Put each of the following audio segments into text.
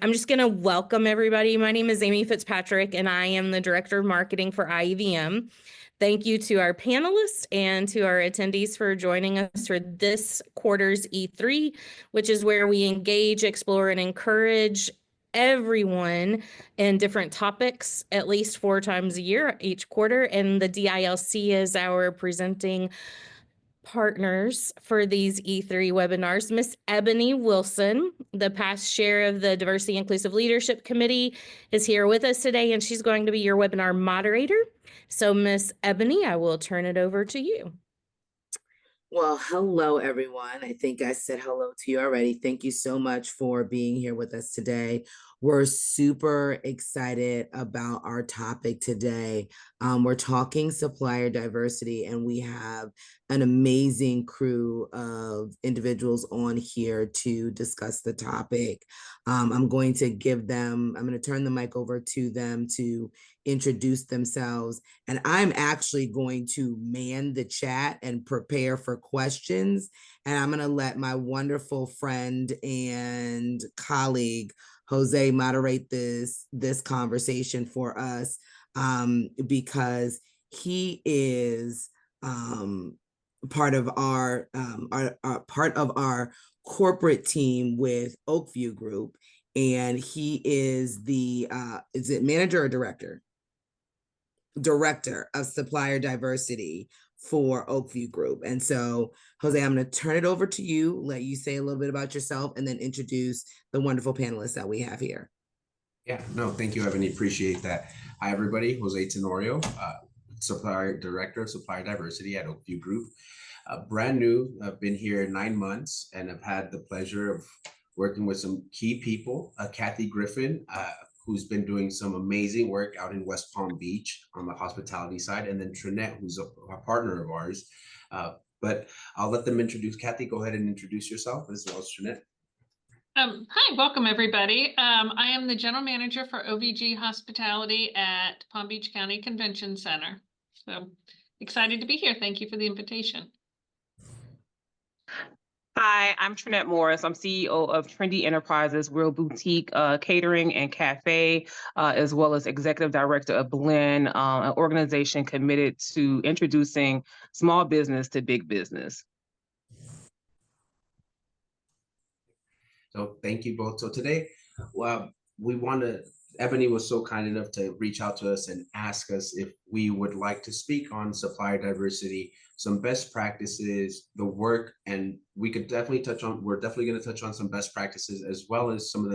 I'm just going to welcome everybody. My name is Amy Fitzpatrick, and I am the Director of Marketing for IEVM. Thank you to our panelists and to our attendees for joining us for this quarter's E3, which is where we engage, explore, and encourage everyone in different topics at least 4 times a year each quarter. And the DILC is our presenting partners for these E3 webinars. Miss Ebony Wilson, the past chair of the Diversity Inclusive Leadership Committee, is here with us today, and she's going to be your webinar moderator. So Miss Ebony, I will turn it over to you. Well, hello, everyone. I think I said hello to you already. Thank you so much for being here with us today. We're super excited about our topic today. We're talking supplier diversity, and we have an amazing crew of individuals on here to discuss the topic. I'm going to turn the mic over to them to introduce themselves. And I'm actually going to man the chat and prepare for questions. And I'm going to let my wonderful friend and colleague, Jose, moderate this conversation for us, because he is part of our corporate team with Oakview Group. And he is the is it manager or director of supplier diversity for Oakview Group. And so, Jose, I'm going to turn it over to you, let you say a little bit about yourself, and then introduce the wonderful panelists that we have here. Yeah, no, thank you, Ebony. Appreciate that. Hi, everybody. Jose Tenorio, Supplier Director of Supplier Diversity at Oakview Group. Brand new. I've been here 9 months, and I've had the pleasure of working with some key people. Kathy Griffin, who's been doing some amazing work out in West Palm Beach on the hospitality side, and then Trinnette, who's a partner of ours. But I'll let them introduce. Kathy, go ahead and introduce yourself, as well as Trinnette. Hi, welcome everybody. I am the general manager for OVG Hospitality at Palm Beach County Convention Center. So excited to be here. Thank you for the invitation. Hi, I'm Trinnette Morris. I'm CEO of Trendy Enterprises. We're a boutique catering and cafe, as well as executive director of Blend, an organization committed to introducing small business to big business. So thank you both. So today, Ebony was so kind enough to reach out to us and ask us if we would like to speak on supplier diversity, some best practices, the work, and we're definitely going to touch on some best practices, as well as some of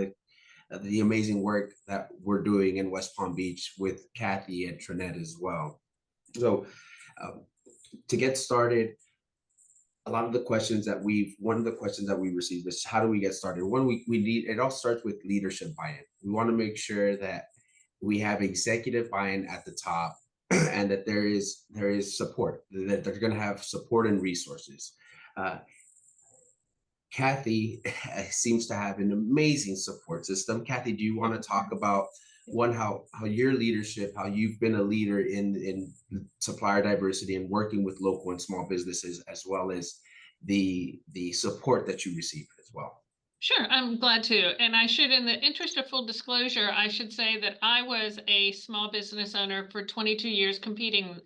the amazing work that we're doing in West Palm Beach with Kathy and Trinnette as well. So to get started, one of the questions that we received is, how do we get started? It all starts with leadership buy-in. We want to make sure that we have executive buy-in at the top, and that there is support, that they're going to have support and resources. Kathy seems to have an amazing support system. Kathy, do you want to talk about how your leadership, how you've been a leader in supplier diversity and working with local and small businesses, as well as the support that you receive as well? Sure, I'm glad to. And I should, in the interest of full disclosure, I should say that I was a small business owner for 22 years competing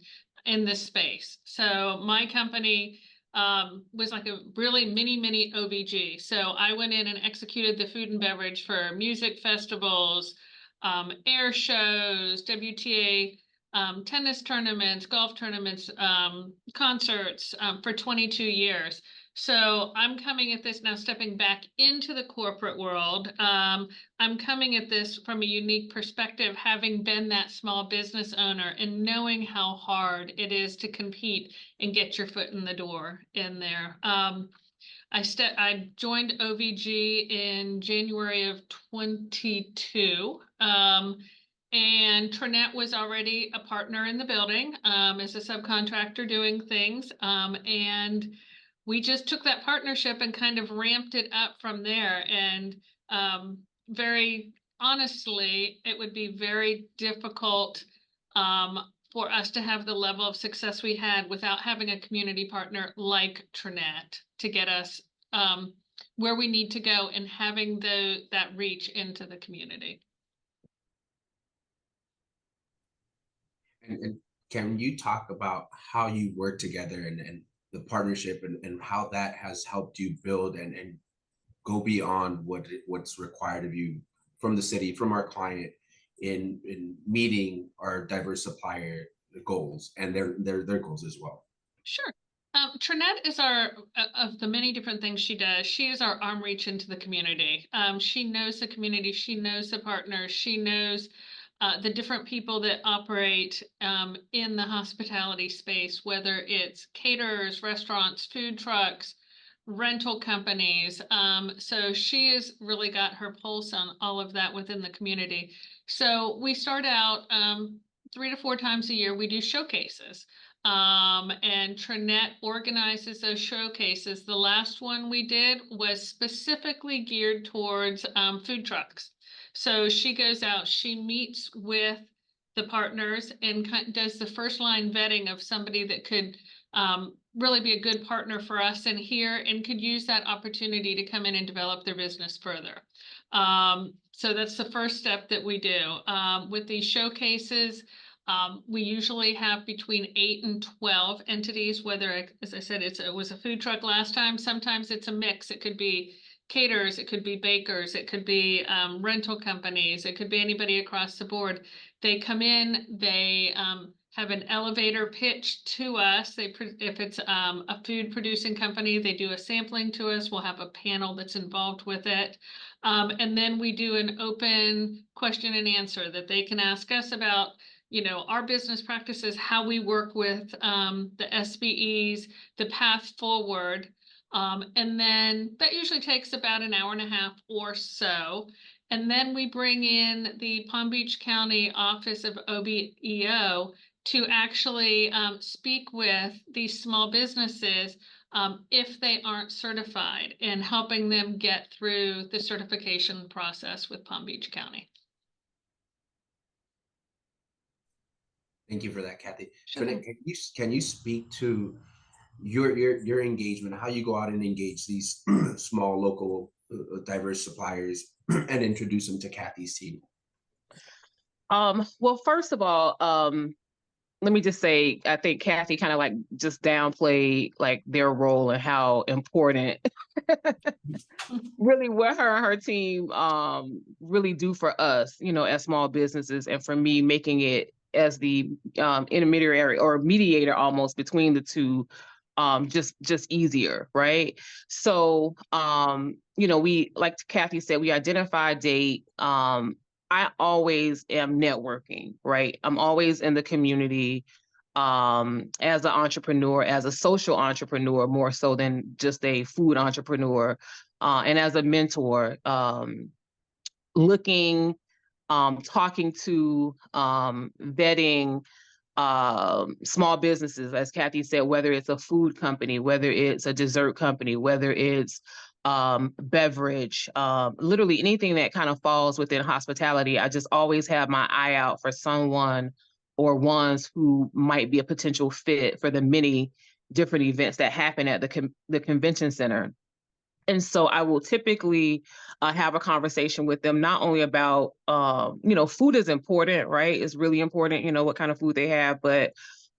in this space. So my company was like a really mini OVG. So I went in and executed the food and beverage for music festivals, air shows, WTA, tennis tournaments, golf tournaments, concerts for 22 years. So I'm coming at this now, stepping back into the corporate world. I'm coming at this from a unique perspective, having been that small business owner and knowing how hard it is to compete and get your foot in the door in there. I joined OVG in January of 22. And Trinnette was already a partner in the building as a subcontractor doing things. And we just took that partnership and kind of ramped it up from there. And very honestly, it would be very difficult for us to have the level of success we had without having a community partner like Trinnette to get us where we need to go and having that reach into the community. And can you talk about how you work together and the partnership and how that has helped you build and go beyond what's required of you from the city, from our client in meeting our diverse supplier goals and their goals as well? Sure. Trinnette is of the many different things she does, she is our arm reach into the community. She knows the community, she knows the partners, she knows the different people that operate in the hospitality space, whether it's caterers, restaurants, food trucks, rental companies. So she has really got her pulse on all of that within the community. So we start out 3 to 4 times a year, we do showcases. And Trinnette organizes those showcases. The last one we did was specifically geared towards food trucks. So she goes out, she meets with the partners and does the first line vetting of somebody that could really be a good partner for us in here and could use that opportunity to come in and develop their business further. So that's the first step that we do. With these showcases, we usually have between 8 and 12 entities, whether, as I said, it was a food truck last time. Sometimes it's a mix. It could be caterers, it could be bakers, it could be rental companies, it could be anybody across the board. They come in, they have an elevator pitch to us. If it's a food producing company, they do a sampling to us. We'll have a panel that's involved with it. And then we do an open question and answer that they can ask us about, our business practices, how we work with the SBEs, the path forward. And then that usually takes about an hour and a half or so. And then we bring in the Palm Beach County Office of OBEO to actually speak with these small businesses if they aren't certified, and helping them get through the certification process with Palm Beach County. Thank you for that, Kathy. Sure. Can you speak to your engagement, how you go out and engage these small local diverse suppliers and introduce them to Kathy's team? Well, first of all, let me just say, I think Kathy kind of like just downplayed like their role and how important really what her and her team really do for us, as small businesses, and for me making it as the intermediary or mediator almost between the two, just easier, right? So we, like Kathy said, we identify a date. I always am networking, right? I'm always in the community as an entrepreneur, as a social entrepreneur, more so than just a food entrepreneur, and as a mentor, looking, talking to, vetting small businesses, as Kathy said, whether it's a food company, whether it's a dessert company, whether it's beverage, literally anything that kind of falls within hospitality. I just always have my eye out for someone or ones who might be a potential fit for the many different events that happen at the convention center. And so I will typically have a conversation with them, not only about, food is important, right? It's really important, what kind of food they have, but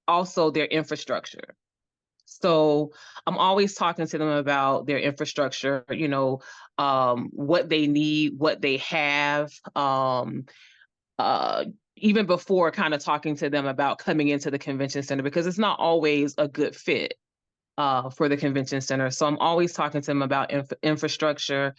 also their infrastructure. So I'm always talking to them about their infrastructure, what they need, what they have, even before kind of talking to them about coming into the convention center, because it's not always a good fit for the convention center. So I'm always talking to them about infrastructure.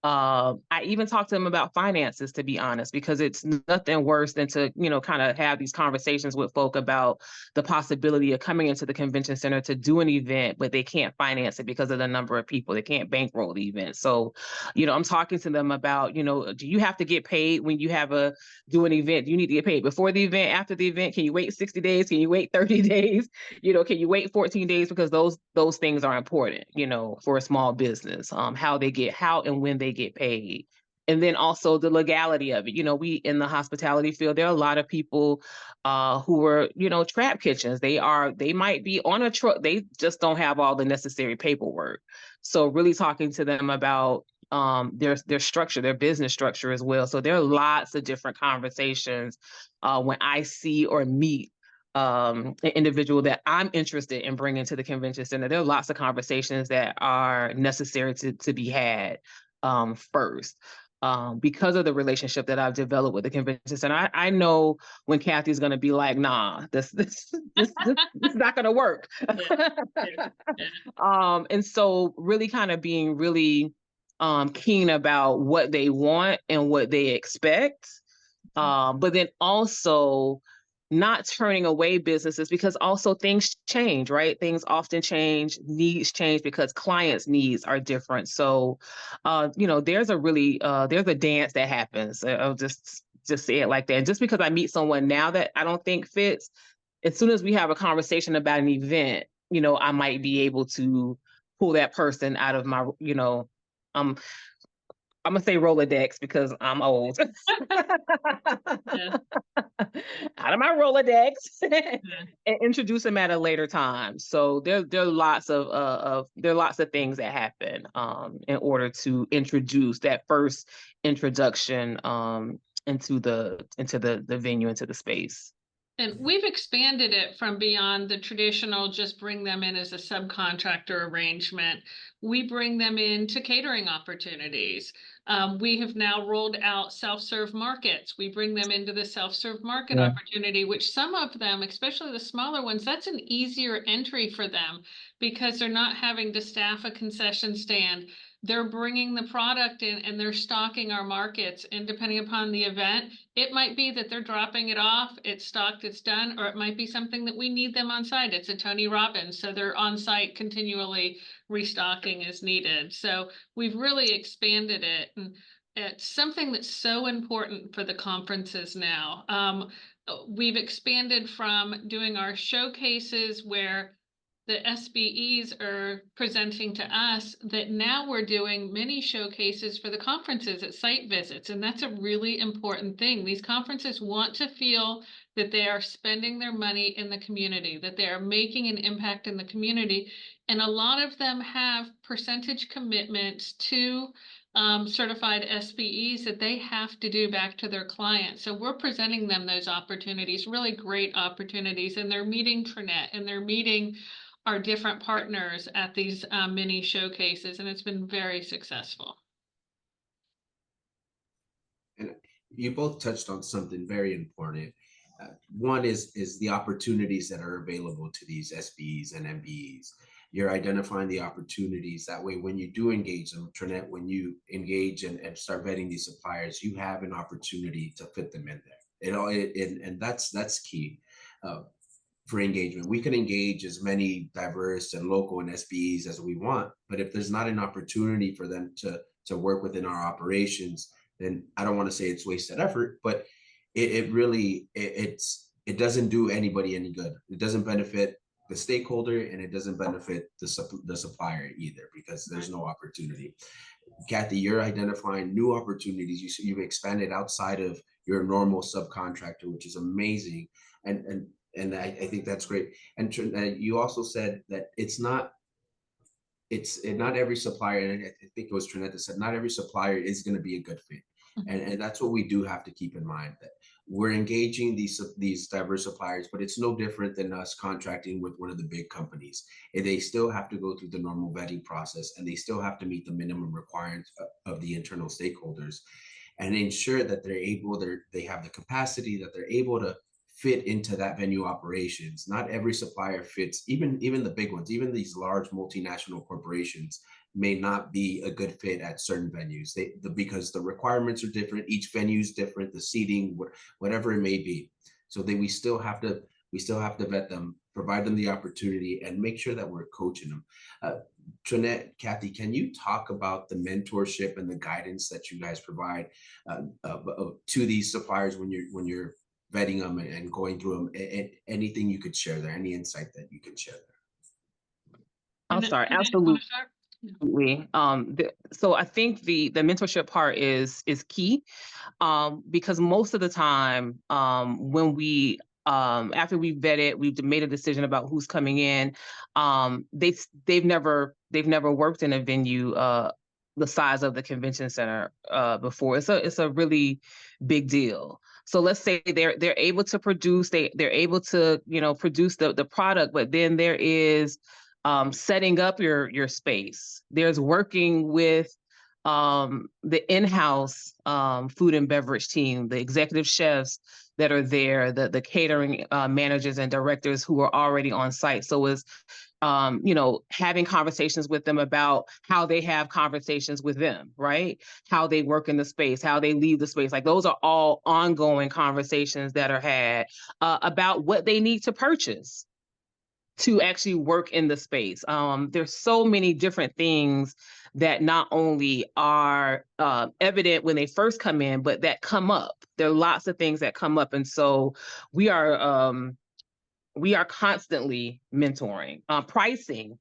I even talk to them about finances, to be honest, because it's nothing worse than to, kind of have these conversations with folk about the possibility of coming into the convention center to do an event, but they can't finance it because of the number of people. They can't bankroll the event. So, I'm talking to them about, do you have to get paid when you do an event? Do you need to get paid before the event, after the event? Can you wait 60 days? Can you wait 30 days? Can you wait 14 days? Because those things are important, for a small business, how and when they get paid. And then also the legality of it. We in the hospitality field, there are a lot of people who are, trap kitchens. They might be on a truck. They just don't have all the necessary paperwork. So really talking to them about their structure, their business structure as well. So there are lots of different conversations when I see or meet an individual that I'm interested in bringing to the convention center. There are lots of conversations that are necessary to be had first. Because of the relationship that I've developed with the convention center, I know when Kathy's going to be like, "Nah, this is not going to work." And so really kind of being really keen about what they want and what they expect, but then also not turning away businesses, because also things change, right? Things often change, needs change because clients' needs are different. So, there's a dance that happens. I'll just say it like that. And just because I meet someone now that I don't think fits, as soon as we have a conversation about an event, I might be able to pull that person out of my, I'm gonna say Rolodex because I'm old. Yeah. Out of my Rolodex and introduce them at a later time. So there are lots of things that happen in order to introduce that first introduction into the venue, into the space. And we've expanded it from beyond the traditional, just bring them in as a subcontractor arrangement. We bring them into catering opportunities. We have now rolled out self-serve markets. We bring them into the self-serve market opportunity, which some of them, especially the smaller ones, that's an easier entry for them because they're not having to staff a concession stand. They're bringing the product in and they're stocking our markets. And depending upon the event, it might be that they're dropping it off, it's stocked, it's done, or it might be something that we need them on site. It's a Tony Robbins, so they're on site continually restocking as needed. So we've really expanded it. And it's something that's so important for the conferences now. We've expanded from doing our showcases where the SBEs are presenting to us, that now we're doing mini showcases for the conferences at site visits. And that's a really important thing. These conferences want to feel that they are spending their money in the community, that they are making an impact in the community. And a lot of them have percentage commitments to certified SBEs that they have to do back to their clients. So we're presenting them those opportunities, really great opportunities. And they're meeting Trinnette and they're meeting our different partners at these mini showcases, and it's been very successful. And you both touched on something very important. One is the opportunities that are available to these SBEs and MBEs. You're identifying the opportunities. That way, when you do engage them, Trinnette, when you engage and start vetting these suppliers, you have an opportunity to fit them in there. And that's key. For engagement, we can engage as many diverse and local and SBEs as we want, but if there's not an opportunity for them to work within our operations, then I don't want to say it's wasted effort, but it doesn't do anybody any good. It doesn't benefit the stakeholder and it doesn't benefit the supplier either, because there's no opportunity. Kathy, you're identifying new opportunities. You've expanded outside of your normal subcontractor, which is amazing. And I think that's great. And you also said that it's not every supplier, and I think it was Trinnette that said not every supplier is going to be a good fit. And that's what we do have to keep in mind, that we're engaging these diverse suppliers, but it's no different than us contracting with one of the big companies. And they still have to go through the normal vetting process, and they still have to meet the minimum requirements of the internal stakeholders, and ensure that they have the capacity, that they're able to fit into that venue operations. Not every supplier fits, even the big ones, even these large multinational corporations may not be a good fit at certain venues. Because the requirements are different, each venue is different, the seating, whatever it may be. So we still have to vet them, provide them the opportunity, and make sure that we're coaching them. Trinnette, Kathy, can you talk about the mentorship and the guidance that you guys provide to these suppliers when you're vetting them and going through them? Anything you could share there, any insight that you could share there? I'll start. Absolutely. So I think the mentorship part is key, because most of the time when we after we've vetted, we've made a decision about who's coming in, they've never they've never worked in a venue the size of the convention center before. It's a really big deal. So let's say they're able to produce, they're able to, you know, produce the product, but then there is setting up your space. There's working with the in-house food and beverage team, the executive chefs that are there, the catering managers and directors who are already on site. So it's you know, having conversations with them about how they have conversations with them, right? How they work in the space, how they leave the space. Like those are all ongoing conversations that are had about what they need to purchase to actually work in the space. There's so many different things that not only are evident when they first come in, but that come up. There are lots of things that come up. And so we are constantly mentoring. Pricing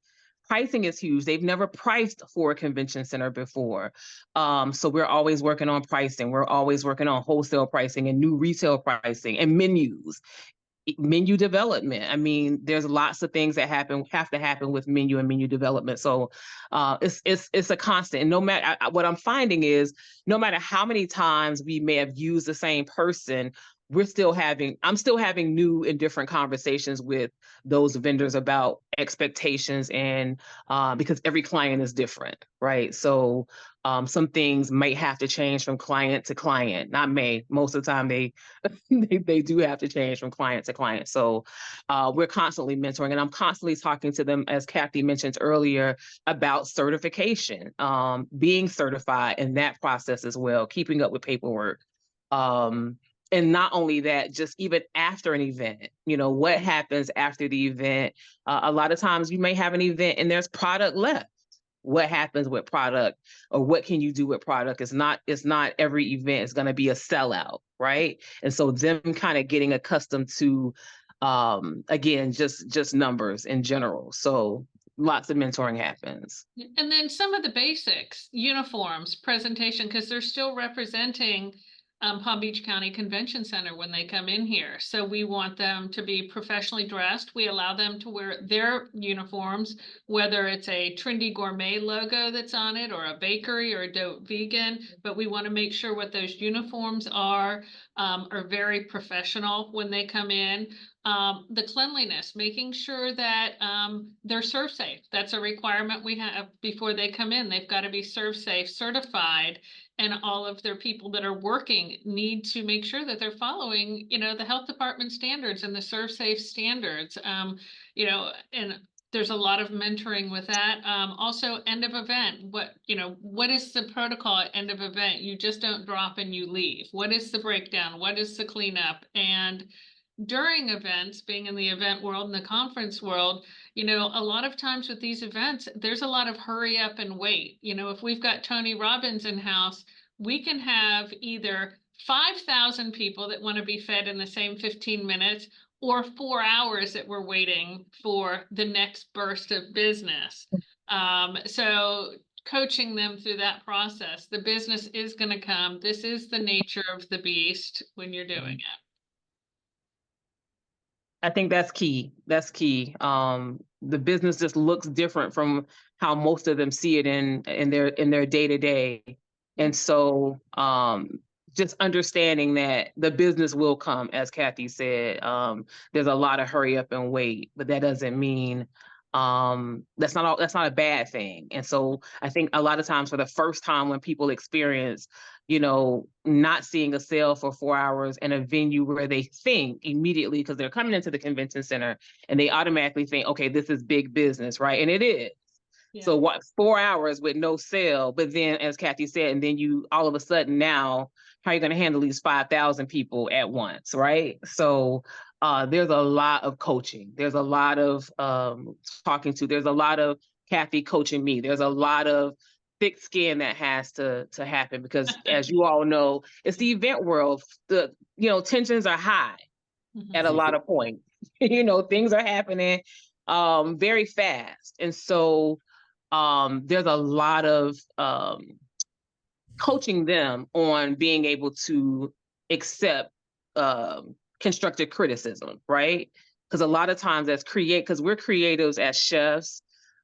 is huge. They've never priced for a convention center before. So we're always working on pricing. We're always working on wholesale pricing and new retail pricing and menu development. I mean, there's lots of things that have to happen with menu and menu development. So it's a constant. And no matter what I'm finding is, no matter how many times we may have used the same person, I'm still having new and different conversations with those vendors about expectations, and because every client is different, right? So some things might have to change from client to client. Not may, most of the time they do have to change from client to client. So we're constantly mentoring, and I'm constantly talking to them, as Kathy mentioned earlier, about certification, being certified in that process as well, keeping up with paperwork. And not only that, just even after an event, you know, what happens after the event? A lot of times you may have an event and there's product left. What happens with product, or what can you do with product? It's not every event is going to be a sellout, right? And so them kind of getting accustomed to, again, just numbers in general. So lots of mentoring happens. And then some of the basics, uniforms, presentation, because they're still representing Palm Beach County Convention Center when they come in here. So we want them to be professionally dressed. We allow them to wear their uniforms, whether it's a Trendy Gourmet logo that's on it, or a bakery, or a Dope Vegan, but we want to make sure what those uniforms are very professional when they come in. The cleanliness, making sure that they're serve safe. That's a requirement we have before they come in. They've got to be serve safe certified, and all of their people that are working need to make sure that they're following, you know, the health department standards and the serve safe standards. You know, and there's a lot of mentoring with that. Also, end of event. What is the protocol at end of event? You just don't drop and you leave. What is the breakdown? What is the cleanup? And during events, being in the event world and the conference world, you know, a lot of times with these events, there's a lot of hurry up and wait. You know, if we've got Tony Robbins in house, we can have either 5,000 people that want to be fed in the same 15 minutes, or 4 hours that we're waiting for the next burst of business. So coaching them through that process, the business is going to come. This is the nature of the beast when you're doing it. I think that's key. That's key. The business just looks different from how most of them see it in their day-to-day. And so just understanding that the business will come, as Kathy said. There's a lot of hurry up and wait, but that doesn't mean that's not a bad thing. And so I think a lot of times, for the first time, when people experience, you know, not seeing a sale for 4 hours in a venue where they think immediately, because they're coming into the convention center and they automatically think, okay, this is big business, right? And it is. Yeah. So what, 4 hours with no sale, but then, as Kathy said, and then you all of a sudden now, how are you going to handle these 5,000 people at once, right? So there's a lot of coaching. There's a lot of talking to. There's a lot of Kathy coaching me. There's a lot of thick skin that has to happen, because as you all know, it's the event world. Tensions are high at a lot of points. Things are happening very fast. And so there's a lot of coaching them on being able to accept constructive criticism, right? Because a lot of times because we're creatives as chefs,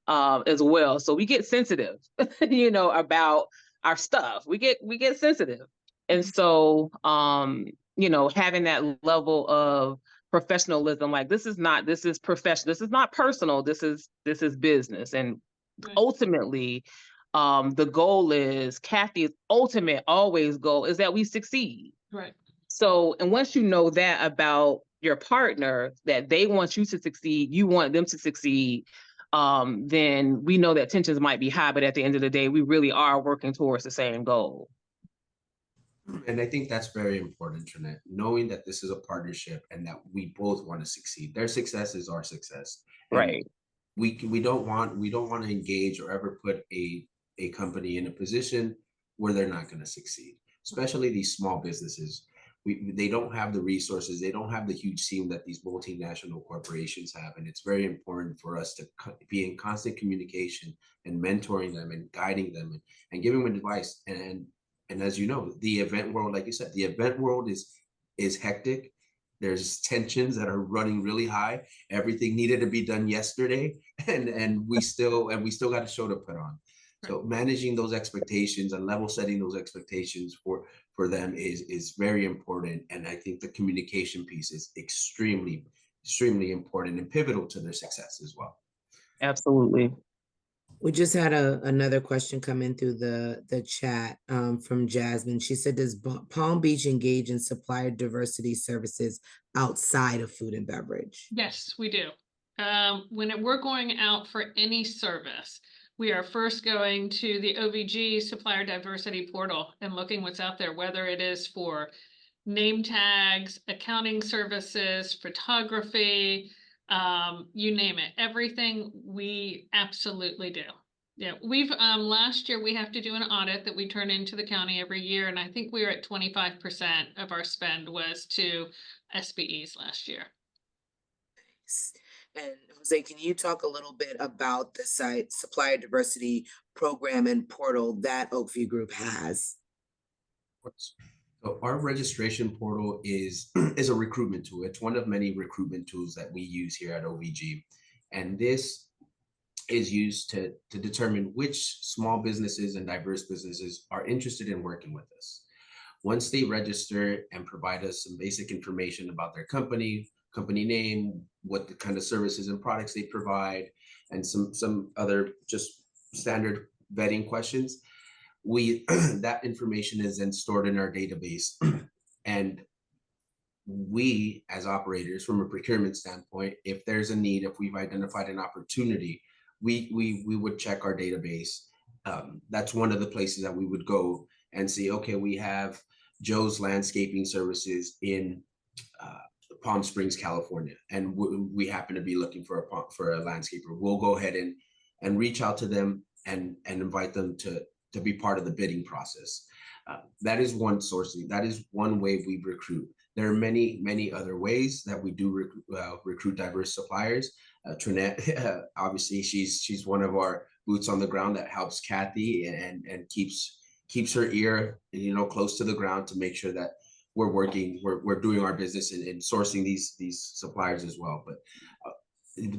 as well. So we get sensitive, about our stuff. We get sensitive. And so, having that level of professionalism, like this is professional, this is not personal, this is business. And ultimately, the goal is, Kathy's ultimate always goal is that we succeed. Right. So, and once you know that about your partner, that they want you to succeed, you want them to succeed, then we know that tensions might be high, but at the end of the day, we really are working towards the same goal. And I think that's very important, Trinnette, knowing that this is a partnership and that we both want to succeed. Their success is our success. And right. We don't want to engage or ever put a company in a position where they're not going to succeed, especially these small businesses. They don't have the resources, they don't have the huge team that these multinational corporations have. And it's very important for us to be in constant communication and mentoring them and guiding them and giving them advice. And as you know, the event world, like you said, the event world is hectic. There's tensions that are running really high. Everything needed to be done yesterday, and we still got a show to put on. So managing those expectations and level setting those expectations for them is very important. And I think the communication piece is extremely, extremely important and pivotal to their success as well. Absolutely. We just had another question come in through the chat from Jasmine. She said, does Palm Beach engage in supplier diversity services outside of food and beverage? Yes, we do. When we're going out for any service, we are first going to the OVG Supplier Diversity Portal and looking what's out there, whether it is for name tags, accounting services, photography, you name it. Everything we absolutely do. Yeah, we've last year we have to do an audit that we turn into the county every year, and I think we were at 25% of our spend was to SBEs last year. And Jose, can you talk a little bit about the supplier diversity program and portal that Oakview Group has? So our registration portal is a recruitment tool. It's one of many recruitment tools that we use here at OVG. And this is used to determine which small businesses and diverse businesses are interested in working with us. Once they register and provide us some basic information about their company name, what the kind of services and products they provide, and some other just standard vetting questions, that information is then stored in our database. And we, as operators, from a procurement standpoint, if there's a need, if we've identified an opportunity, we would check our database. That's one of the places that we would go and see, okay, we have Joe's Landscaping Services in Palm Springs, California, and we happen to be looking for a landscaper. We'll go ahead and reach out to them and invite them to be part of the bidding process. That is one source. That is one way we recruit. There are many, many other ways that we do recruit diverse suppliers. Trinnette, obviously, she's one of our boots on the ground that helps Kathy and keeps her ear, close to the ground to make sure that we're doing our business in sourcing these suppliers as well. But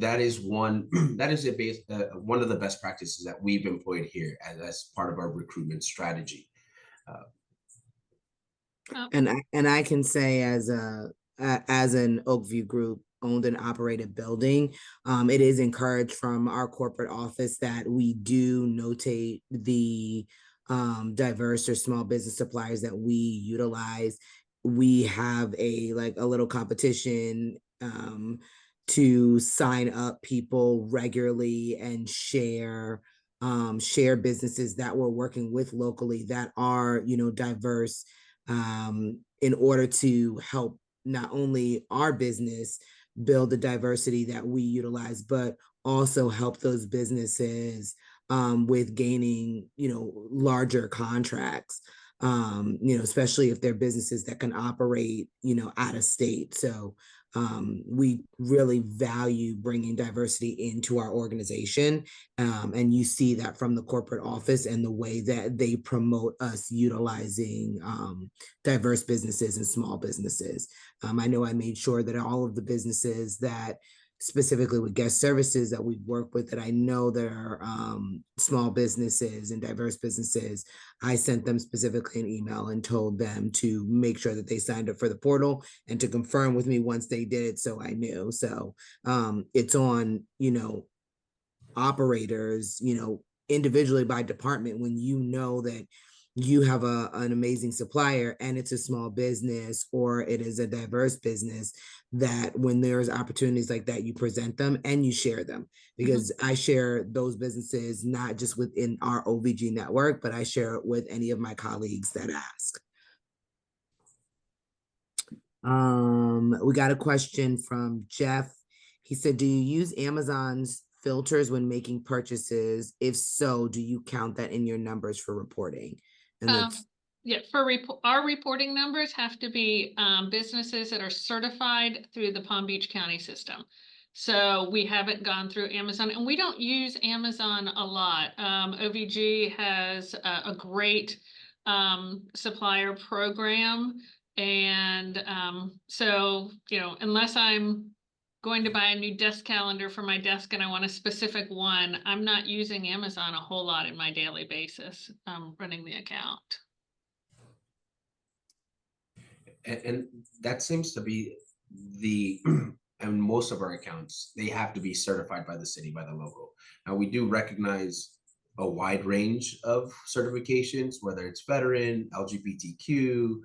that is one of the best practices that we've employed here as part of our recruitment strategy. And I can say, as an Oakview Group owned and operated building, it is encouraged from our corporate office that we do notate the diverse or small business suppliers that we utilize. We have a little competition to sign up people regularly and share businesses that we're working with locally that are, diverse, in order to help not only our business build the diversity that we utilize, but also help those businesses with gaining, larger contracts, especially if they're businesses that can operate, out of state. So we really value bringing diversity into our organization. And you see that from the corporate office and the way that they promote us utilizing diverse businesses and small businesses. I know I made sure that all of the businesses that specifically with guest services that we work with that I know that are small businesses and diverse businesses, I sent them specifically an email and told them to make sure that they signed up for the portal and to confirm with me once they did it, so I knew. So it's on, operators, individually by department, when you know that you have an amazing supplier and it's a small business or it is a diverse business, that when there's opportunities like that, you present them and you share them, because I share those businesses not just within our OVG network, but I share it with any of my colleagues that ask. We got a question from Jeff. He said, do you use Amazon's filters when making purchases? If so, do you count that in your numbers for reporting? And yeah, for our reporting numbers have to be businesses that are certified through the Palm Beach County system. So we haven't gone through Amazon, and we don't use Amazon a lot. OVG has a great supplier program. And so, unless I'm going to buy a new desk calendar for my desk and I want a specific one, I'm not using Amazon a whole lot in my daily basis, running the account. And that seems to be and most of our accounts, they have to be certified by the city, by the logo. Now, we do recognize a wide range of certifications, whether it's veteran, LGBTQ,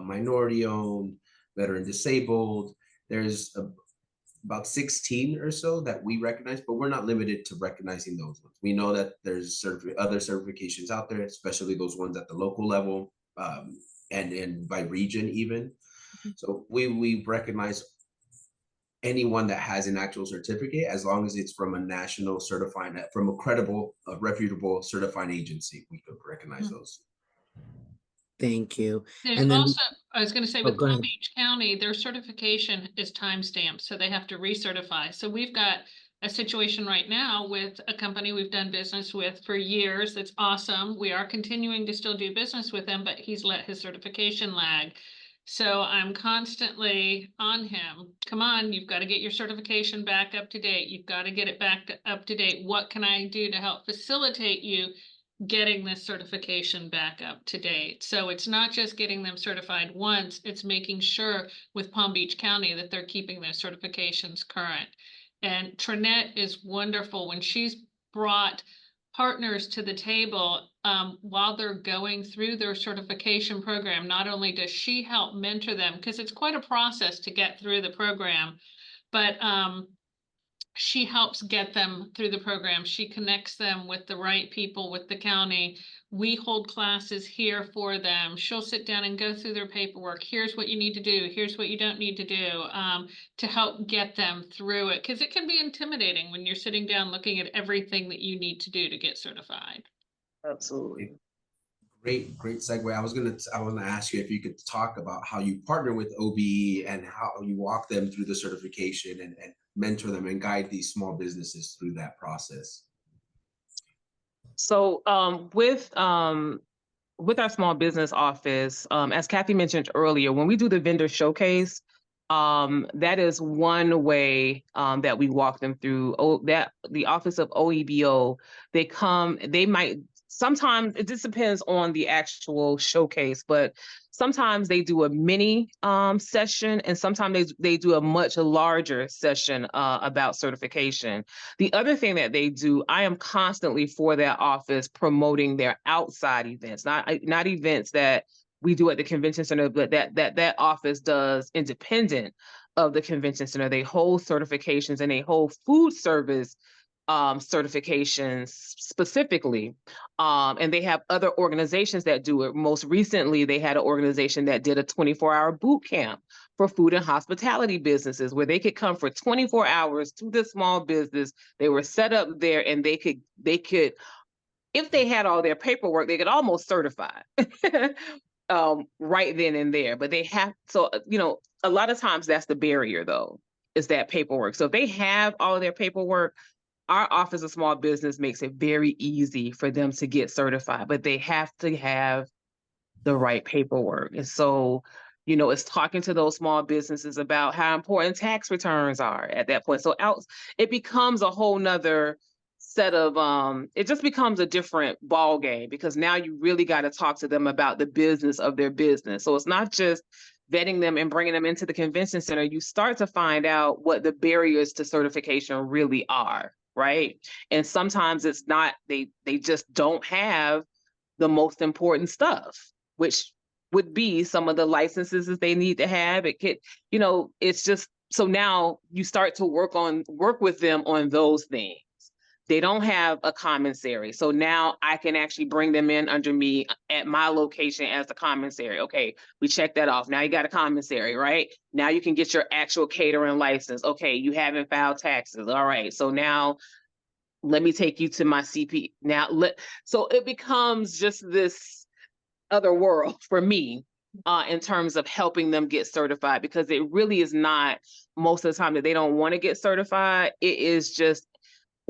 minority owned, veteran disabled. There's about 16 or so that we recognize, but we're not limited to recognizing those ones. We know that there's other certifications out there, especially those ones at the local level, and by region even. So we recognize anyone that has an actual certificate, as long as it's from a national certifying, from a credible, reputable certifying agency, we could recognize those. thank you. There's And then also, I was going to say, with go Palm ahead. Beach County, their certification is time-stamped, so they have to recertify. So we've got a situation right now with a company we've done business with for years. That's awesome. We are continuing to still do business with him, but he's let his certification lag. So I'm constantly on him. Come on, you've got to get your certification back up to date. You've got to get it back up to date. What can I do to help facilitate you getting this certification back up to date? So it's not just getting them certified once, it's making sure with Palm Beach County that they're keeping their certifications current. And Trinnette is wonderful when she's brought partners to the table while they're going through their certification program. Not only does she help mentor them, because it's quite a process to get through the program, but she helps get them through the program. She connects them with the right people, with the county. We hold classes here for them. She'll sit down and go through their paperwork. Here's what you need to do. Here's what you don't need to do, to help get them through it. Because it can be intimidating when you're sitting down looking at everything that you need to do to get certified. Absolutely. Great segue. I was gonna ask you if you could talk about how you partner with OBE and how you walk them through the certification and mentor them and guide these small businesses through that process. So with our small business office, as Kathy mentioned earlier, when we do the vendor showcase, that is one way that we walk them through. The office of OEBO, they might, sometimes it just depends on the actual showcase, but sometimes they do a mini session, and sometimes they do a much larger session about certification. The other thing that they do, I am constantly for that office promoting their outside events, not events that we do at the convention center, but that office does independent of the convention center. They hold certifications and they hold food service certifications specifically. And they have other organizations that do it. Most recently, they had an organization that did a 24-hour boot camp for food and hospitality businesses, where they could come for 24 hours to this small business. They were set up there, and they could, if they had all their paperwork, they could almost certify right then and there. But they have, so, a lot of times that's the barrier, though, is that paperwork. So if they have all of their paperwork, our Office of Small Business makes it very easy for them to get certified, but they have to have the right paperwork. And so, You know, it's talking to those small businesses about how important tax returns are at that point. So it becomes a whole nother set of it just becomes a different ball game, because now you really got to talk to them about the business of their business. So it's not just vetting them and bringing them into the convention center. You start to find out what the barriers to certification really are, right? And sometimes it's not, they just don't have the most important stuff, which would be some of the licenses that they need to have. It could, you know, it's just, so now you start to work with them on those things. They don't have a commissary. So now I can actually bring them in under me at my location as the commissary. Okay, we check that off. Now you got a commissary, right? Now you can get your actual catering license. Okay, you haven't filed taxes. All right, so now let me take you to my CP. So it becomes just this other world for me in terms of helping them get certified, because it really is not most of the time that they don't want to get certified. It is just,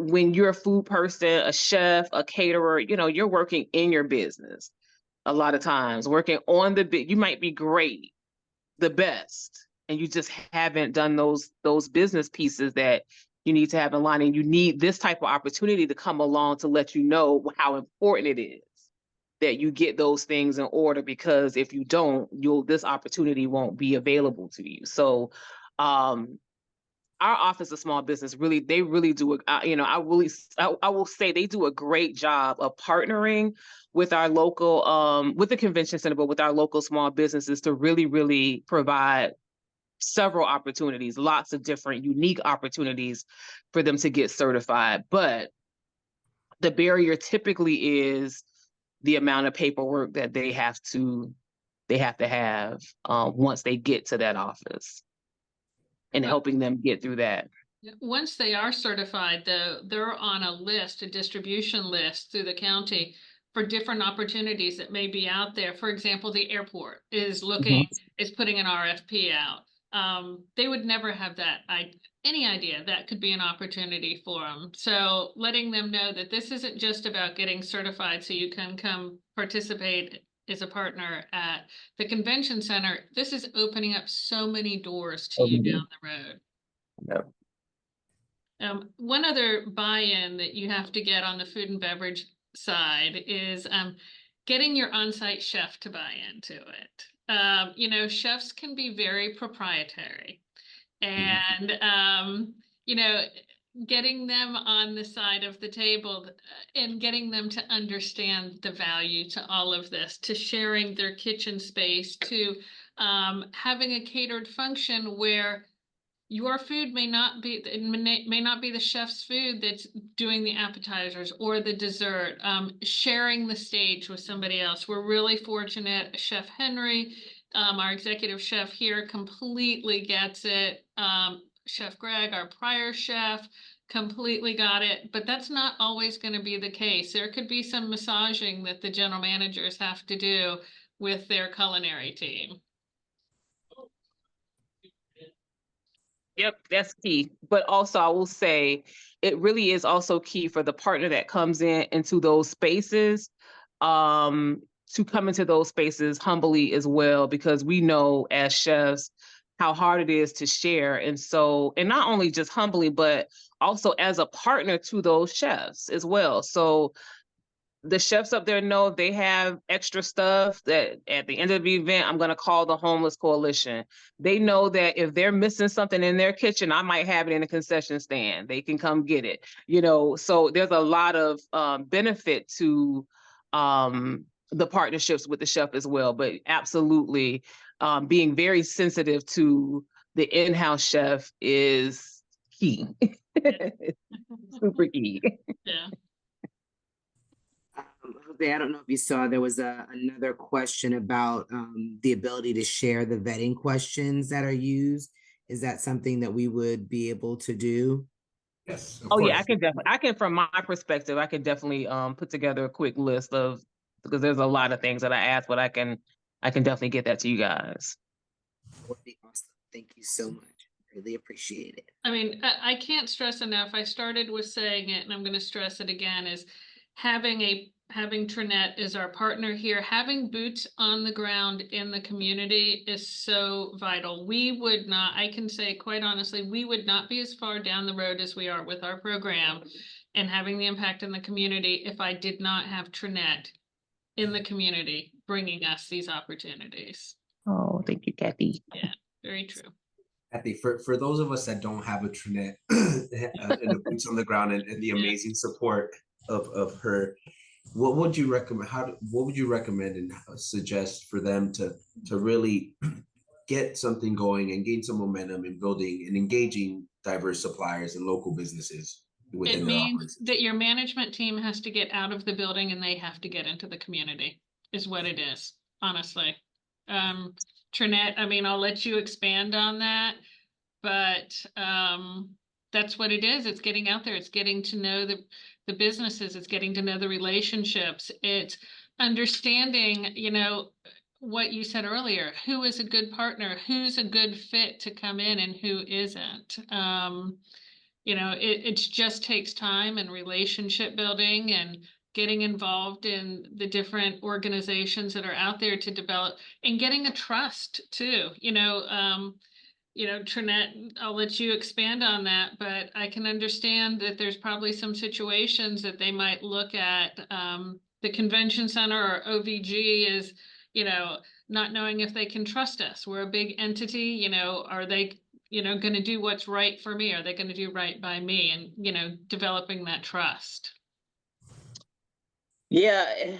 when you're a food person, a chef, a caterer, you know, you're working in your business a lot of times, working on you might be great, the best, and you just haven't done those business pieces that you need to have in line. And you need this type of opportunity to come along to let you know how important it is that you get those things in order, because if you don't, this opportunity won't be available to you. So our Office of Small Business they really do, you know, I will say they do a great job of partnering with our local, with the convention center, but with our local small businesses to really, really provide several opportunities, lots of different unique opportunities for them to get certified. But the barrier typically is the amount of paperwork that they have to have once they get to that office, and helping them get through that. Once they are certified, though, they're on a list, a distribution list through the county for different opportunities that may be out there. For example, the airport is putting an RFP out. They would never have any idea that could be an opportunity for them. So letting them know that this isn't just about getting certified so you can come participate as a partner at the convention center. This is opening up so many doors to you down the road. Yep. One other buy-in that you have to get on the food and beverage side is getting your on-site chef to buy into it. You know, chefs can be very proprietary, and you know, getting them on the side of the table and getting them to understand the value to all of this, to sharing their kitchen space, to having a catered function where your food may not be the chef's food that's doing the appetizers or the dessert. Sharing the stage with somebody else. We're really fortunate. Chef Henry, our executive chef here, completely gets it. Chef Greg, our prior chef, completely got it, but that's not always going to be the case. There could be some massaging that the general managers have to do with their culinary team. Yep, that's key. But also, I will say it really is also key for the partner that comes into those spaces to come into those spaces humbly as well, because we know as chefs how hard it is to share. And so, and not only just humbly, but also as a partner to those chefs as well. So the chefs up there know if they have extra stuff, that at the end of the event, I'm going to call the Homeless Coalition. They know that if they're missing something in their kitchen, I might have it in a concession stand. They can come get it, you know. So there's a lot of benefit to the partnerships with the chef as well. But absolutely, being very sensitive to the in-house chef is key. Super key. Yeah. Jose, I don't know if you saw, there was another question about the ability to share the vetting questions that are used. Is that something that we would be able to do? Yes. Oh yeah, I can from my perspective, I can definitely put together a quick list of, because there's a lot of things that I asked, but I can definitely get that to you guys. That would be awesome. Thank you so much. Really appreciate it. I mean, I can't stress enough. I started with saying it, and I'm going to stress it again, is having a having Trinnette as our partner here, having boots on the ground in the community is so vital. We would not, I can say quite honestly, we would not be as far down the road as we are with our program and having the impact in the community if I did not have Trinnette in the community bringing us these opportunities. Oh, thank you, Kathy. Yeah, very true. Kathy, for those of us that don't have a Trinnette and the boots on the ground and the amazing support of her, what would you recommend? What would you recommend and suggest for them to really get something going and gain some momentum in building and engaging diverse suppliers and local businesses within It their means operations? that your management team has to get out of the building and they have to get into the community, is what it is, honestly. Trinnette, I mean, I'll let you expand on that, but that's what it is. It's getting out there. It's getting to know the businesses. It's getting to know the relationships. It's understanding, you know, what you said earlier, who is a good partner, who's a good fit to come in and who isn't. You know, it just takes time and relationship building and getting involved in the different organizations that are out there to develop and getting a trust too. Trinnette, I'll let you expand on that, but I can understand that there's probably some situations that they might look at the convention center or OVG is, you know, not knowing if they can trust us. We're a big entity, you know, are they, you know, going to do what's right for me? Are they going to do right by me? And, you know, developing that trust. Yeah.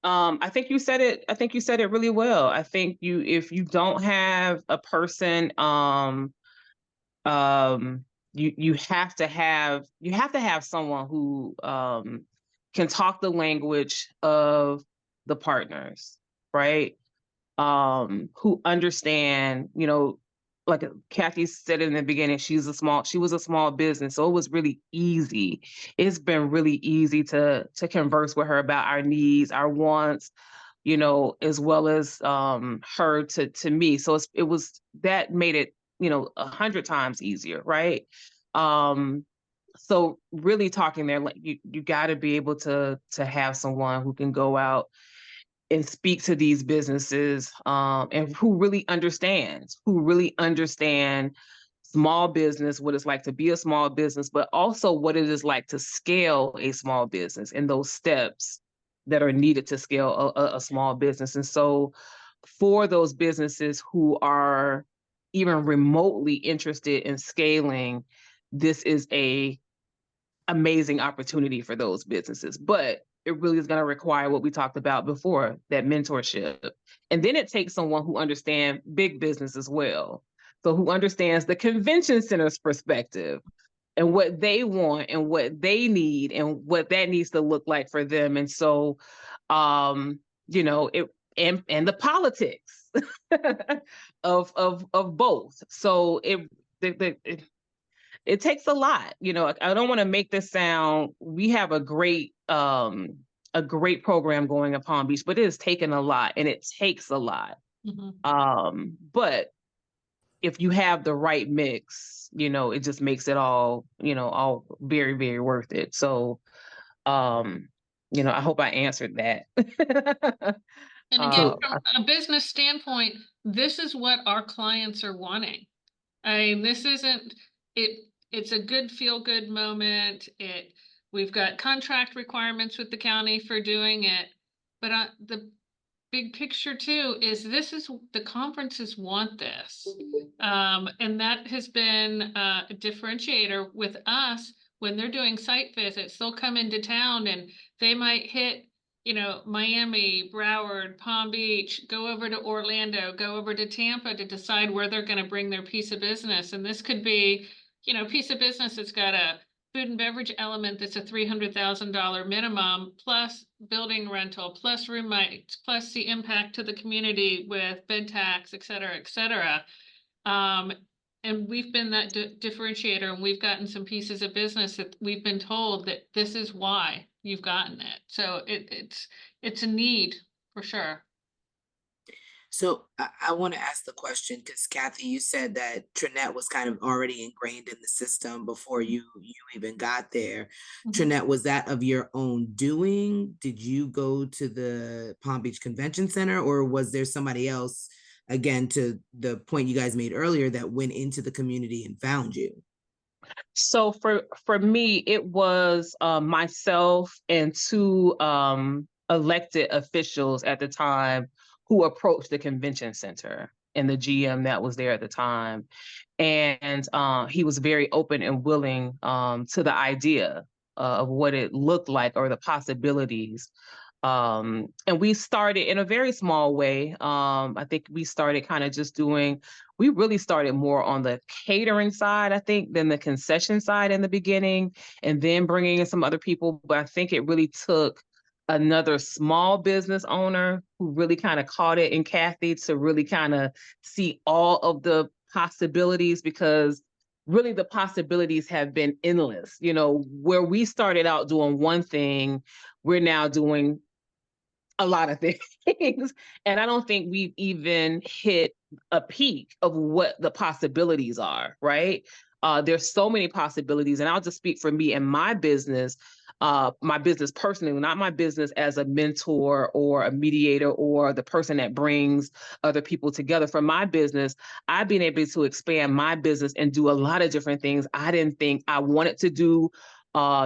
I think you said it. I think you said it really well. I think if you don't have a person, you have to have someone who can talk the language of the partners, right? Who understand, you know, like Kathy said in the beginning, she was a small business, so it was really easy. It's been really easy to converse with her about our needs, our wants, you know, as well as her to me. So it was that made it, you know, 100 times easier, right? So really talking there, like you got to be able to have someone who can go out and speak to these businesses and who really understand small business, what it's like to be a small business, but also what it is like to scale a small business and those steps that are needed to scale a small business. And so for those businesses who are even remotely interested in scaling, this is a amazing opportunity for those businesses. But it really is going to require what we talked about before, that mentorship. And then it takes someone who understands big business as well. So who understands the convention center's perspective and what they want and what they need and what that needs to look like for them. And so, you know, and the politics of both. So it takes a lot. You know, I don't want to make this sound, we have a great program going at Palm Beach, but it has taken a lot and it takes a lot. Mm-hmm. But if you have the right mix, you know, it just makes it all, you know, all very, very worth it. So, you know, I hope I answered that. And again, from a business standpoint, this is what our clients are wanting. I mean, this isn't it. It's a good feel-good moment. We've got contract requirements with the county for doing it, but the big picture too is the conferences want this, and that has been a differentiator with us. When they're doing site visits, they'll come into town and they might hit, you know, Miami, Broward, Palm Beach, go over to Orlando, go over to Tampa to decide where they're going to bring their piece of business. And this could be, you know, piece of business that's got a food and beverage element that's a $300,000 minimum, plus building rental, plus room nights, plus the impact to the community with bed tax, et cetera, et cetera. And we've been that differentiator, and we've gotten some pieces of business that we've been told that this is why you've gotten it. So it's a need for sure. So I want to ask the question because Kathy, you said that Trinnette was kind of already ingrained in the system before you even got there. Mhm. Trinnette, was that of your own doing? Did you go to the Palm Beach Convention Center, or was there somebody else, again, to the point you guys made earlier, that went into the community and found you? So for me, it was myself and two elected officials at the time who approached the convention center and the GM that was there at the time, and he was very open and willing to the idea of what it looked like or the possibilities. And we started in a very small way. I think we started kind of just doing, we really started more on the catering side, I think, than the concession side in the beginning, and then bringing in some other people. But I think it really took another small business owner who really kind of caught it in Kathy to really kind of see all of the possibilities, because really the possibilities have been endless. You know, where we started out doing one thing, we're now doing a lot of things. And I don't think we've even hit a peak of what the possibilities are, right? There's so many possibilities. And I'll just speak for me and my business personally, not my business as a mentor or a mediator or the person that brings other people together. For my business, I've been able to expand my business and do a lot of different things I didn't think I wanted to do,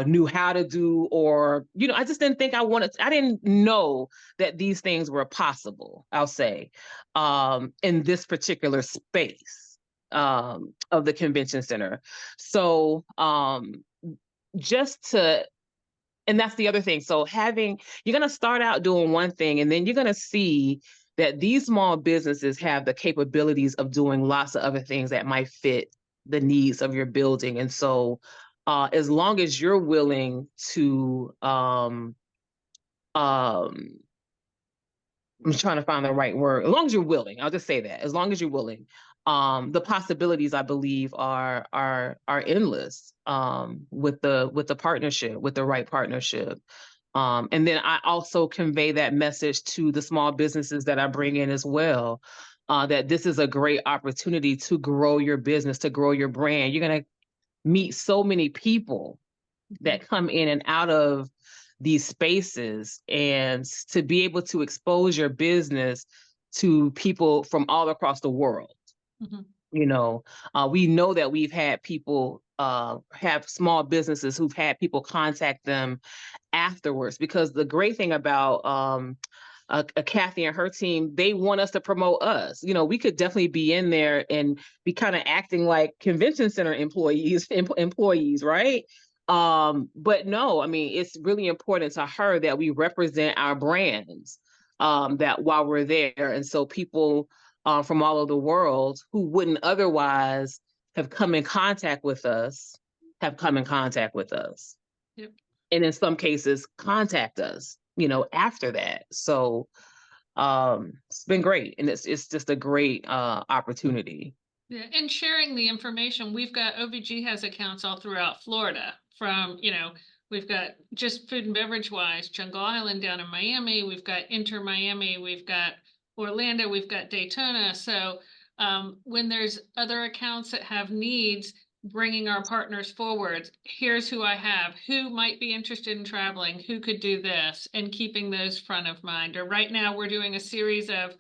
knew how to do, or, you know, I just didn't think I didn't know that these things were possible, I'll say, in this particular space of the convention center. So just to, and that's the other thing. So you're going to start out doing one thing, and then you're going to see that these small businesses have the capabilities of doing lots of other things that might fit the needs of your building. And so as long as you're willing to, I'm trying to find the right word. As long as you're willing, I'll just say that. As long as you're willing, the possibilities, I believe, are endless with the partnership, with the right partnership. And then I also convey that message to the small businesses that I bring in as well, that this is a great opportunity to grow your business, to grow your brand. You're going to meet so many people that come in and out of these spaces, and to be able to expose your business to people from all across the world. Mhm. You know, we know that we've had people have small businesses who've had people contact them afterwards, because the great thing about Kathy and her team, they want us to promote us. You know, we could definitely be in there and be kind of acting like convention center employees, right? But no, I mean, it's really important to her that we represent our brands, that while we're there. And so people from all over the world who wouldn't otherwise have come in contact with us have come in contact with us. Yep. And in some cases contact us, you know, after that. So it's been great, and it's just a great opportunity. Yeah, and sharing the information. We've got OVG has accounts all throughout Florida. From, you know, we've got just food and beverage wise, Jungle Island down in Miami. We've got Inter Miami. We've got Orlando. We've got Daytona. So when there's other accounts that have needs, bringing our partners forward. Here's who I have. Who might be interested in traveling? Who could do this? And keeping those front of mind. Or right now, we're doing a series of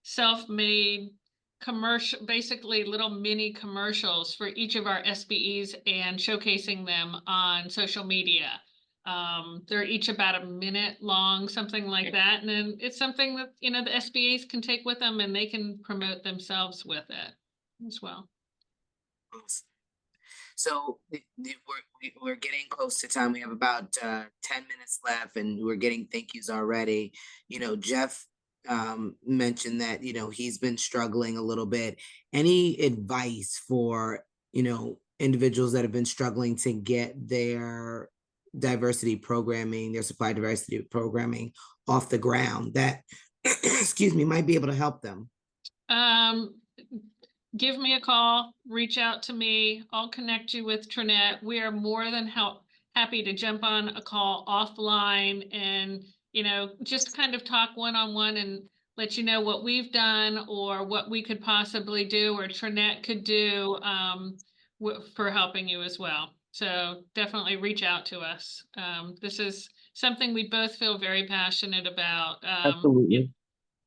self-made commercial, basically little mini commercials for each of our SBEs and showcasing them on social media. They're each about a minute long, something like that. And then it's something that, you know, the SBAs can take with them and they can promote themselves with it as well. So we're getting close to time. We have about 10 minutes left, and we're getting thank yous already. You know, Jeff mentioned that, you know, he's been struggling a little bit. Any advice for, you know, individuals that have been struggling to get their diversity programming, their supply diversity programming off the ground that, excuse me, might be able to help them? Give me a call, reach out to me. I'll connect you with Trinnette. We are more than happy to jump on a call offline and, you know, just kind of talk one-on-one and let you know what we've done or what we could possibly do or Trinnette could do for helping you as well. So definitely reach out to us. This is something we both feel very passionate about. Absolutely.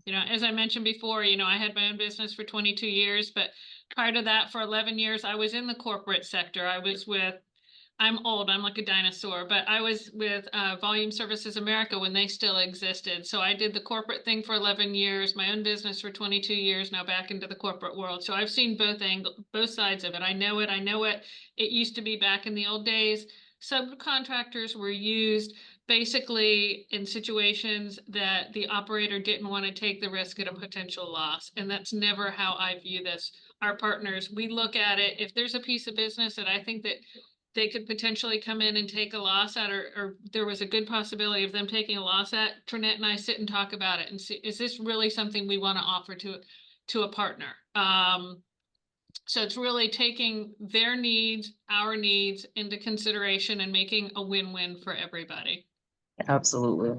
You know, as I mentioned before, you know, I had my own business for 22 years, but prior to that, for 11 years, I was in the corporate sector. I was with, I'm old, I'm like a dinosaur, but I was with Volume Services America when they still existed. So I did the corporate thing for 11 years, my own business for 22 years, now back into the corporate world. So I've seen both sides of it. I know what it used to be back in the old days. Subcontractors were used basically in situations that the operator didn't want to take the risk at a potential loss. And that's never how I view this. Our partners, we look at it, if there's a piece of business that I think that they could potentially come in and take a loss at, or there was a good possibility of them taking a loss at, Trinnette and I sit and talk about it and see, is this really something we want to offer to a partner? So it's really taking their needs, our needs into consideration and making a win-win for everybody. Absolutely.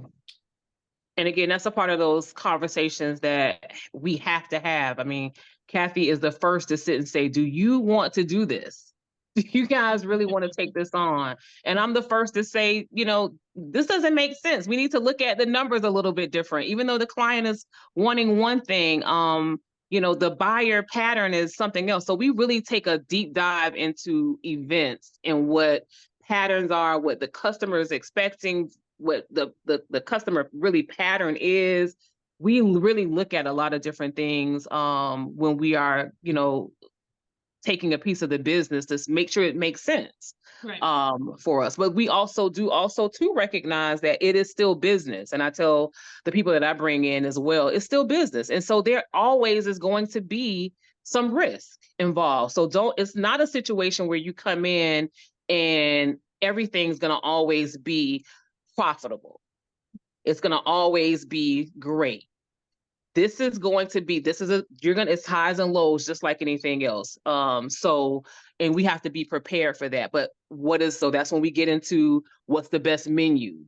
And again, that's a part of those conversations that we have to have. I mean, Kathy is the first to sit and say, do you want to do this? Do you guys really want to take this on? And I'm the first to say, you know, this doesn't make sense. We need to look at the numbers a little bit different. Even though the client is wanting one thing, you know, the buyer pattern is something else. So we really take a deep dive into events and what patterns are, what the customer is expecting, what the customer really pattern is. We really look at a lot of different things when we are, you know, taking a piece of the business to make sure it makes sense for us. But we also too recognize that it is still business. And I tell the people that I bring in as well, it's still business. And so there always is going to be some risk involved. So it's not a situation where you come in and everything's going to always be profitable. It's going to always be great. It's highs and lows, just like anything else. And we have to be prepared for that. But that's when we get into what's the best menu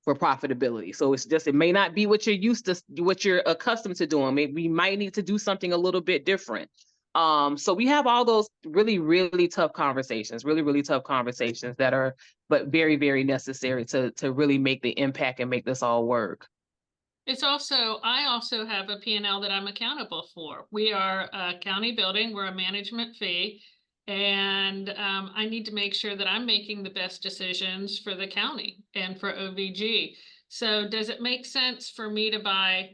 for profitability. So it may not be what you're accustomed to doing. Maybe we might need to do something a little bit different. So we have all those really, really tough conversations, that are, but very, very necessary to really make the impact and make this all work. I also have a P&L that I'm accountable for. We are a county building, we're a management fee, and I need to make sure that I'm making the best decisions for the county and for OVG. So does it make sense for me to buy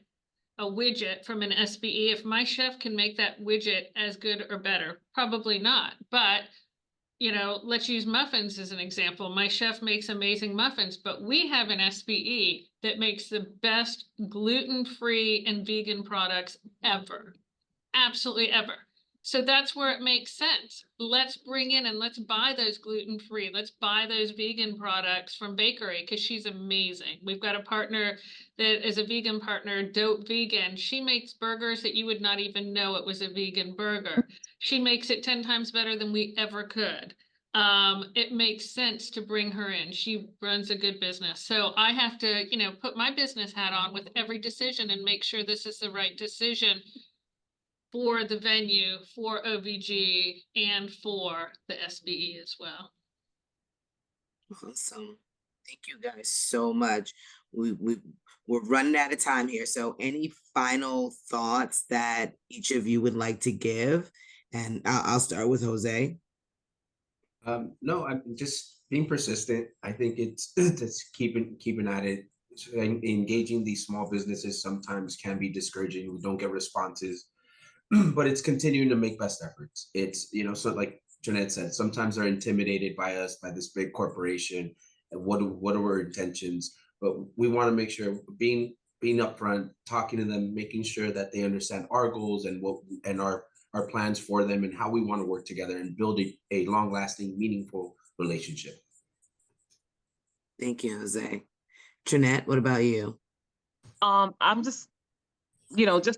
a widget from an SBE if my chef can make that widget as good or better? Probably not, but you know, let's use muffins as an example. My chef makes amazing muffins, but we have an SBE that makes the best gluten-free and vegan products ever. Absolutely ever. So that's where it makes sense. Let's bring in and let's buy those gluten-free. Let's buy those vegan products from Bakery because she's amazing. We've got a partner that is a vegan partner, Dope Vegan. She makes burgers that you would not even know it was a vegan burger. She makes it 10 times better than we ever could. It makes sense to bring her in. She runs a good business. So I have to, you know, put my business hat on with every decision and make sure this is the right decision for the venue, for OVG, and for the SBE as well. Awesome. Thank you guys so much. We're running out of time here. So any final thoughts that each of you would like to give? And I'll start with Jose. No, I'm just being persistent. I think it's keeping at it. Engaging these small businesses sometimes can be discouraging. We don't get responses. But it's continuing to make best efforts. It's, you know, so like Trinnette said, sometimes they're intimidated by us, by this big corporation, and what are our intentions? But we want to make sure being upfront, talking to them, making sure that they understand our goals and our plans for them and how we want to work together and build a long-lasting, meaningful relationship. Thank you, Jose. Trinnette, what about you? I'm just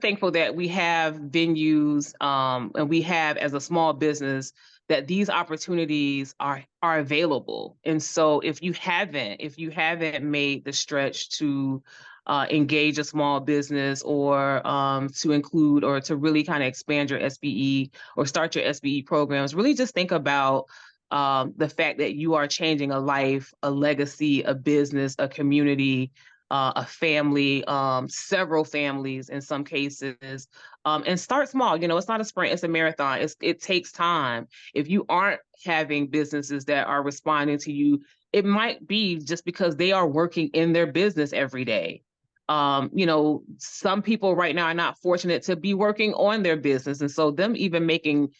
thankful that we have venues and we have, as a small business, that these opportunities are available. And so if you haven't made the stretch to engage a small business, or to include or to really kind of expand your SBE or start your SBE programs, really just think about the fact that you are changing a life, a legacy, a business, a community, a family, several families in some cases, and start small. You know, it's not a sprint, it's a marathon. It takes time. If you aren't having businesses that are responding to you, it might be just because they are working in their business every day. You know, some people right now are not fortunate to be working on their business. And so them even making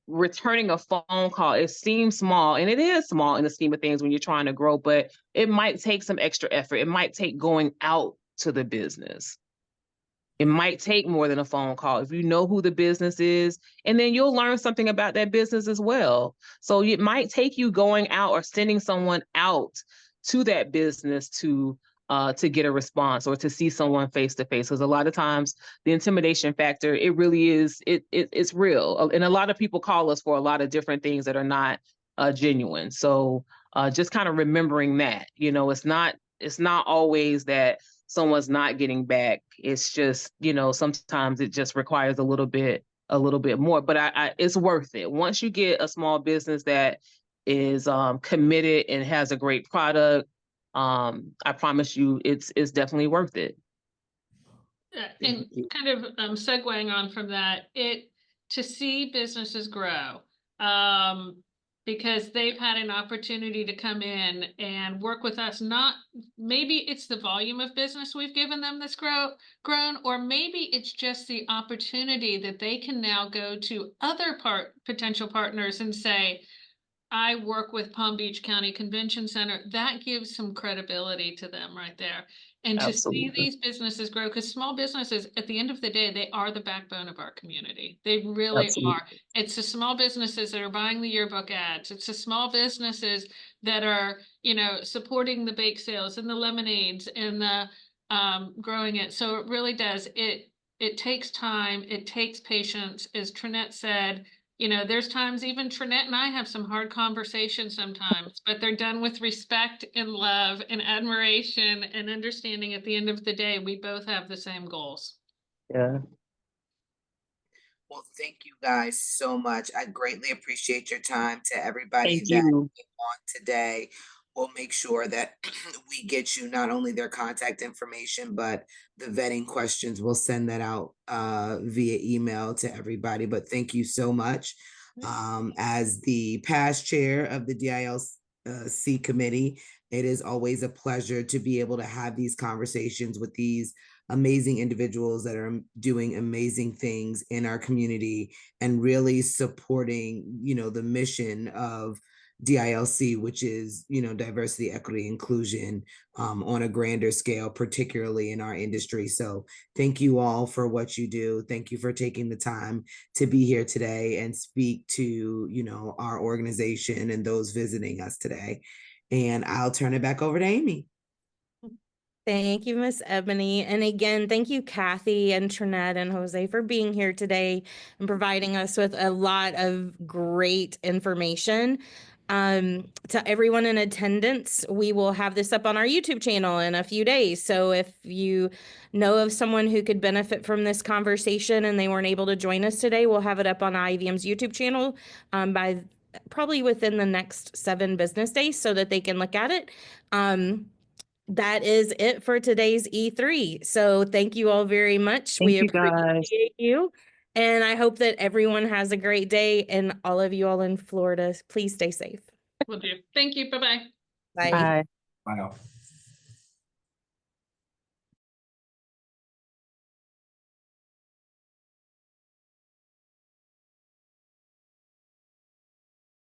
returning a phone call, it seems small, and it is small in the scheme of things when you're trying to grow, but it might take some extra effort. It might take going out to the business. It might take more than a phone call if you know who the business is, and then you'll learn something about that business as well. So it might take you going out or sending someone out to that business to get a response or to see someone face to face. Because a lot of times the intimidation factor, it really is, it's real. And a lot of people call us for a lot of different things that are not genuine. So just kind of remembering that, you know, it's not always that someone's not getting back. It's just, you know, sometimes it just requires a little bit more, but it's worth it. Once you get a small business that is committed and has a great product, I promise you it's definitely worth it. And kind of segueing on from that, to see businesses grow, because they've had an opportunity to come in and work with us. Not maybe it's the volume of business we've given them that's grown, or maybe it's just the opportunity that they can now go to other potential partners and say, I work with Palm Beach County Convention Center. That gives some credibility to them right there. And Absolutely. To see these businesses grow, because small businesses, at the end of the day, they are the backbone of our community. They really Absolutely. are. It's the small businesses that are buying the yearbook ads. It's the small businesses that are, you know, supporting the bake sales and the lemonades and the growing it. So it really does. It takes time. It takes patience. As Trinnette said, you know, there's times even Trinnette and I have some hard conversations sometimes, but they're done with respect and love and admiration and understanding. At the end of the day, we both have the same goals. Yeah. Well, thank you guys so much. I greatly appreciate your time. To everybody Thank that you. came on today, we'll make sure that we get you not only their contact information, but the vetting questions. We'll send that out via email to everybody. But thank you so much. As the past chair of the DILC committee, it is always a pleasure to be able to have these conversations with these amazing individuals that are doing amazing things in our community and really supporting, you know, the mission of DILC, which is, you know, diversity, equity, inclusion on a grander scale, particularly in our industry. So thank you all for what you do. Thank you for taking the time to be here today and speak to, you know, our organization and those visiting us today. And I'll turn it back over to Amy. Thank you, Miss Ebony. And again, thank you, Kathy and Trinnette and Jose, for being here today and providing us with a lot of great information. To everyone in attendance, we will have this up on our YouTube channel in a few days. So if you know of someone who could benefit from this conversation and they weren't able to join us today, we'll have it up on IVM's YouTube channel by probably within the next 7 business days so that they can look at it. That is it for today's E3. So thank you all very much. Thank We you, guys. appreciate you. And I hope that everyone has a great day, and all of you all in Florida, please stay safe. Will do. Thank you. Bye-bye. Bye. Bye. Bye all.